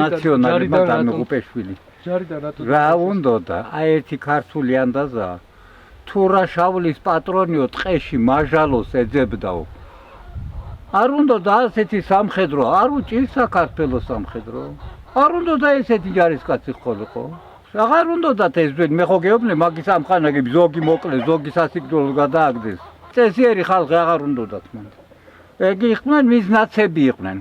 ნაციონალურმა დამიღუპეშვილი. რა უნდოდა, აი ერთი ქართული ანდაზა თუ რა შავლის პატრონიო ტყეში მაჟალოს ეძებდაო. არ უნდოდა ასეთი სამხედრო, არ უჭირს საქართველოს სამხედრო. არ უნდოდა ესეთი ჯარისკაცი ხოლიყო. აღარ უნდოდათ ეს ძველი, მე ხო გეუბნე მაგის ამხანაგები ზოგი მოკლეს, ზოგი სასიკვდილო გადააგდეს. წესიერი ხალხი აღარ უნდოდათ მან. ეგ იყვნენ მის ნაცები იყვნენ.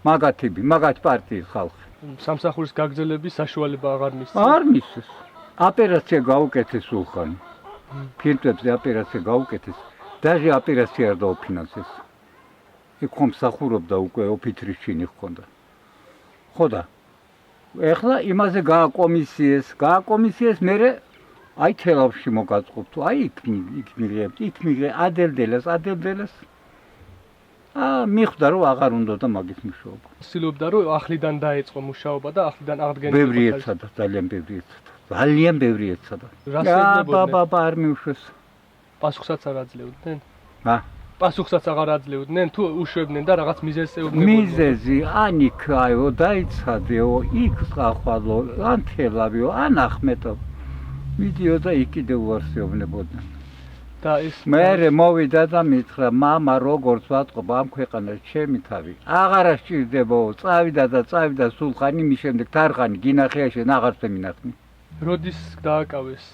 მაგათები, მაგათ პარტიის ხალხი. სამსახურის გაგრძელების საშუალება აღარ მისცეს. არ მისცეს. ოპერაცია გაუკეთეს სულხანი. ფილტვებზე ოპერაცია გაუკეთეს. დაჟე ოპერაცია არ დაუფინანსეს. იქ ხომ მსახურობდა უკვე ოფიცრის ჩინი ჰქონდა. ხოდა ეხლა იმაზე გააკომისიეს, მერე აი თელავში მოგაწყობთ, აი იქ მიღებთ, იქ მიღე ადელდელას. მიხვდა რომ აღარ უნდოდა მაგის მუშაობა. ცდილობდა რომ ახლიდან დაეწყო მუშაობა და ახლიდან აღდგენა. ბევრი ეცადა, ძალიან ბევრი ეცადა. ბაბა არ მიუშვეს. პასუხსაც არ აძლევდნენ? პასუხსაც აღარ აძლევდნენ თუ უშვებდნენ და რაღაც მიზეზს ეუბნებოდნენ? მიზეზი ან იქაო დაიცადეო, იქ ხახვალო, ან თელავიო, ან ახმეტო. მიდიოდა იქ კიდევ უარსეობნებოდნენ. და ეს მერე მოვიდა და მითხრა, მამა როგორც ვატყობ ამ ქვეყანას ჩემი თავი. აღარა სჭირდებაო, წავიდა სულხანი, მის შემდეგ თარხანი გინახეაში აღარ შემინახნი. როდის დააკავეს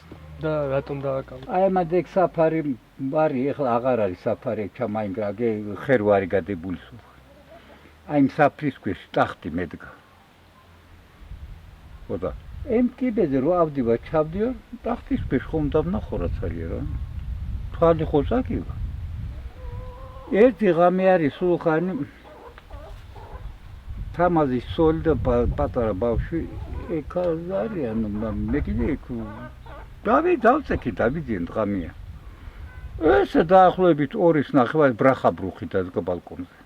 და რატომ დააკავეს? აი მაგ საფარი ბარი ეხლა აღარ არის საფარი ჩამაინგრაგე ხერვარი გადებული სულხანი. აი იმ საფრის ქვეშ ტახტი მედგა. ხოდა ემ კიბეზე რო ავდივა ჩავდიო ტახტის ქვეშ ხომ დავნახორაც არის რა. თვალი ხო წაკივა. ერთი ღამე არის სულხანი თამაზის სოლი და პატარა ბავშვი ეგ არიან მე კიდე იქ დავწექი დავიდნენ ღამეა. ესე დაახლოებით 2-ის ნახევარი ბრახა ბრუხი დადგა ბალკონზე.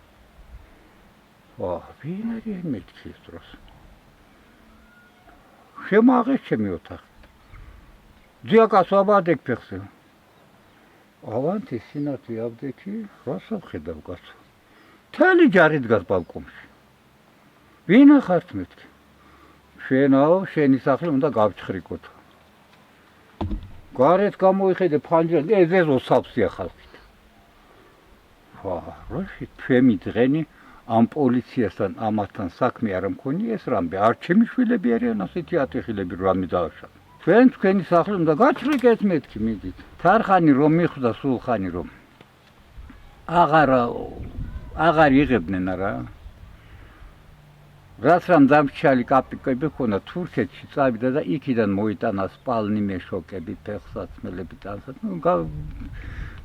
ვინ არის მეთქი ეს დროს? შემოაღეს ჩემი ოთახი. ძიაკას ვაბადეკ ფეხზე. ავანთი სინათლე ავდექი, რასო ხედავ კაცო. თელი ჯარი დგას ბალკონში. ვინ ახართ მეთქი? შენაო, შენი სახლი უნდა გავჩხრიკოთ. გარეთ გამოიხედე ფანჯრად, ეზო სავსეა ხალხით. რაში ჩემი დღენი ამ პოლიციასთან ამათთან საქმე არ მქონია ეს რამე, არ ჩემი შვილები არიან ასეთი ატეხილები რამე დააშალ. თქვენი სახლი უნდა გაჩხრიკეთ მეთქი, მიდით. თარხანი რომ მიხვდა სულხანი რომ აღარ იღებდნენ არა. რაც რამ დამრჩალი კაპიკები ქონდა თურქეთში წავიდა და იქიდან მოიტანა სპალნი მეშოკები, ფეხსაცმელები ტანსად.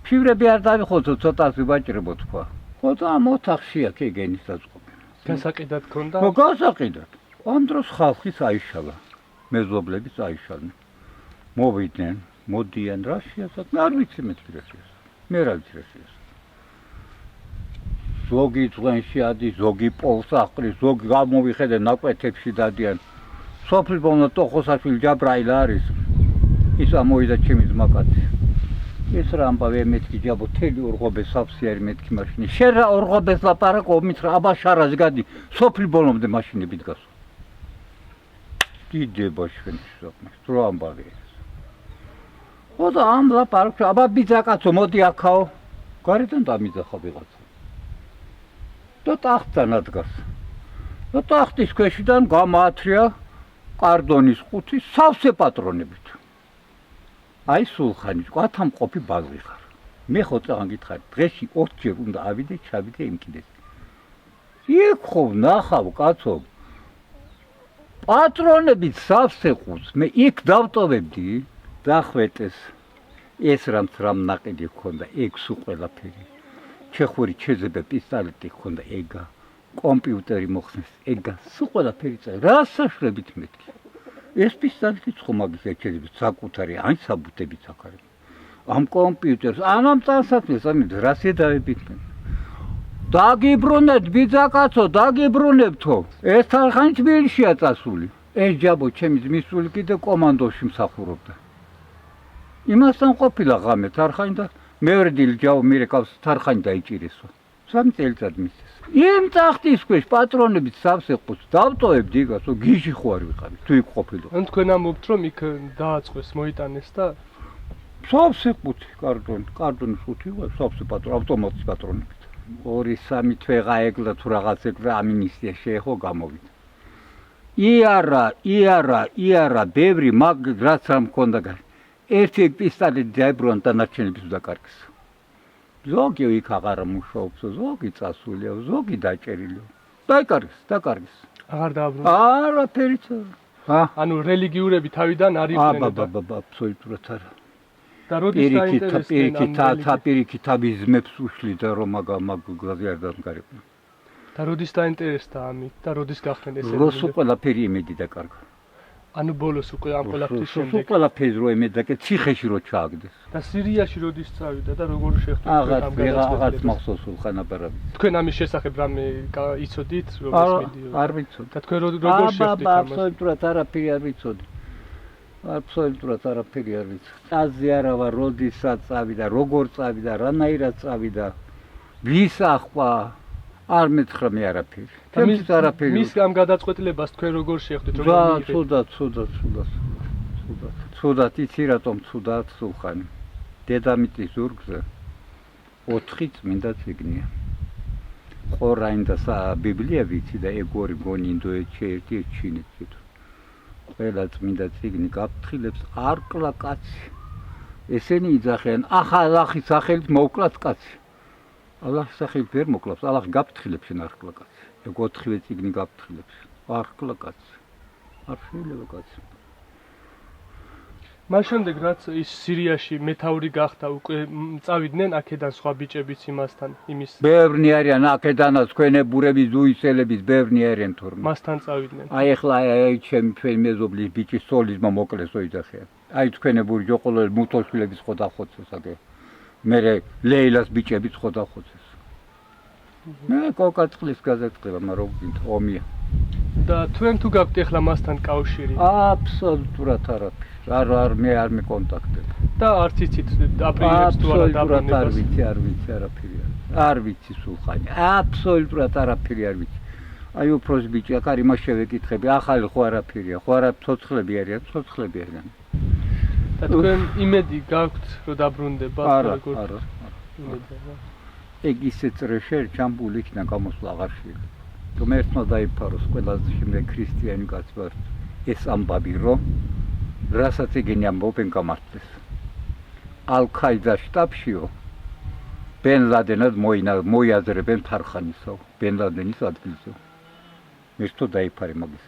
ფივრები არ დავიხოცო, ცოტას ვიბაჭრებო თქვა. ხოდა ამ ოთახშია კეგენის დაწყობი. გასაყიდად ქონდა? ხო, გასაყიდად. ამ დროს ხალხის აიშალა. მეზობლებიც აიშალნენ. მოვიდნენ, მოდიან რაშია საქმე, არ ვიცი მე რა ვიცი. ზოგი წვენში ადის, ზოგი პოლს აყრის, ზოგი გამოვიხედე ნაკვეთებში დადიან. სოფლის ბოლო ტოხოსაშვილი ჯაბრაილა არის. ის ამოვიდა ჩემი ძმაკაცი. ეს რა ამბავე მეთქი ჯაბო თელი ორღობეს სავსე არის მეთქი მაშინი. შენ რა ორღობეს ლაპარაკობ, მითხრა აბა შარას გადი, სოფლის ბოლომდე მაშინები დგას. დიდება ჩვენი საქმე, რა ამბავე. ხოდა ამ ლაპარაკს აბა ბიძაკაცო მოდი აქაო. გარედან დამიძახა ვიღაცა. და ტახტთან ადგას. და ტახტის ქვეშიდან გამაათრია კარდონის ყუთი სავსე პატრონებით. აი სულხანი, კვათამყოფი ბაზრი ხარ. მე ხო წაღან გითხარი, დღეში 20 ჯერ უნდა ავიდე, ჩავიდე იმ კიდეს. იქ ხო ნახავ კაცო. პატრონებით სავსე ყუთს მე იქ დავტოვებდი, დახვეტეს. ეს რამ ნაყიდი ჰქონდა, ეგ სულ ყველაფერი. ჩეხური ჩეზებე პისტოლეტი ჰქონდა ეგა, კომპიუტერი მოხსნეს ეგა, სულ ყველაფერი წაი. რა საშრებით მეთქი. ეს პისტოლეტიც ხო მაგის ეჩერები საკუთარი, ან საბუთებიც აქ არის. ამ კომპიუტერს, ამ წასათმეს, ამით რა შედავებით მე. დაგიბრუნეთ ბიძაკაცო, დაგიბრუნებთო. ეს თარხანი თბილისშია წასული. ეს ჯაბო ჩემი ძმისული კიდე კომანდოში მსახურობდა. იმასთან ყოფილა ღამე თარხანი და მეორე დილ ჯავ მირეკავს თარხანი დაიჭირესო. 3 წელიწად მისცეს. იმ ტახტის ქვეშ პატრონებით სამსეყოს დავტოვებდი იგას, გიჟი ხო არ ვიყავი, თუ იქ ყოფილიყო. ან თქვენ ამბობთ რომ იქ დააწყვეს, მოიტანეს და სამსეყოთი კარტონის ხუთი ვარ, სამსე პატრონ, ავტომატის პატრონებით. 2-3 თვე გაეგლა თუ რაღაც ეგრე ამინისტია შეეხო გამოვიდა. იარა, ბევრი მაგ რაც არ მქონდა გარ. ერთი პისტოლეტი დაებრუნა დანარჩენებს დაკარგეს. ზოგი იქ აღარ მუშაობს, ზოგი წასულია, ზოგი დაჭერილია. დაკარგეს. აღარ დააბრუნა. არაფერიც არა. ანუ რელიგიურები თავიდან არ იყვნენ და აბსოლუტურად არა. და როდის დაინტერესდნენ პირიქით აბიზმებს უშლიდა რომ მაგ გზაზე არ დამგარებია. და როდის დაინტერესდა ამით და როდის გახდნენ ესეთი? როს ყველაფერი იმედი დაკარგა. ანუ ბოლოს უკვე ამ ყველაფრის შემდეგ ყველაფერი რო იმედი დაკარგა, ციხეში რო ჩააგდეს. და სირიაში როდის წავიდა და როგორ შეხვდით აღარ მახსოვს ხანაბარავი. თქვენ ამის შესახებ რამე იცოდით, როგორც მიდიოდა? არ ვიცოდი. და თქვენ როგორ შეხვდით ამას? აბსოლუტურად არაფერი არ ვიცოდი. აბსოლუტურად არაფერი არ ვიცოდი. წაზე არა ვარ, როდესაც წავიდა, როგორ წავიდა, რანაირად წავიდა, ვის ახვა, არ მეცხრა მე არაფერი. თემის არაფერი. მის ამ გადაწყვეტილებას თქვენ როგორ შეხვდით, როგორ მიიღეთ? ცუდად, იცი რატომ ცუდად სულხანი. დედამიწის ზურგზე 4 წმინდა წიგნია. ყორანი და ბიბლია ვიცი და ეგ 2 გონი ინდოეთში, ერთი ჩინეთში. ყველა წმინდა წიგნი გაფრთხილებს არ კლა კაცი. ესენი იძახიან, ახალ სახელით მოკლათ კაცი. ალაჰის სახელით ვერ მოკლავს, ალაჰ გაფრთხილებს შენ არ კლა კაცი. ეგ 4 წიგნი გაფრთხილებს, არ კლა კაცი. არ შეიძლება კაცი. მას შემდეგ რაც ის სირიაში მეთაური გახდა, უკვე წავიდნენ აქედან სხვა ბიჭებიც იმასთან, იმის ბევრნი არიან აქედანაც ქვენებურების, ზუისელების, ბევრნი არიან თორმე. მასთან წავიდნენ. აი ახლა ჩვენი მეზობლის ბიჭი სოლიზმა მოკლესო იძახიან. აი თქვენებური ჯოყოლელი მუთოშვილების ხო დახოცეს აგე. მე ლეილას ბიჭებიც ხო დახოცეს. მე კოკაწყლის გაზეთყება, მაგრამ ომია. და თქვენ თუ გაქვთ ახლა მასთან კავშირი? აბსოლუტურად არაფერი. არ მე არ მეკონტაქტებ. და არც იცით აპრილებს თუ არა დაბრუნებას? არ ვიცი არაფერი. არ ვიცი სულხანი. აბსოლუტურად არაფერი არ ვიცი. აი უფროს ბიჭი აქ არის, მას შევეკითხები, ახალი ხო არაფერია, ხო არა ცოცხლები არიან. და თქვენ იმედი გაქვთ რომ დაბრუნდება? არა. ეგ ისე წრეშერ ჩამბული იქნა გამოსვლა აღარ შეიძლება. ღმერთმა დაიფაროს ყველაზე შემდეგ ქრისტიანი კაცი ვარ. ეს ამბავი რომ რასაც ეგენი ამბობენ გამართლეს. ალ-ქაიდას შტაბშიო ბენ ლადენად მოიაზრებენ ფარხანისო, ბენ ლადენის ადგილზე. მერტო დაიფარე მაგის.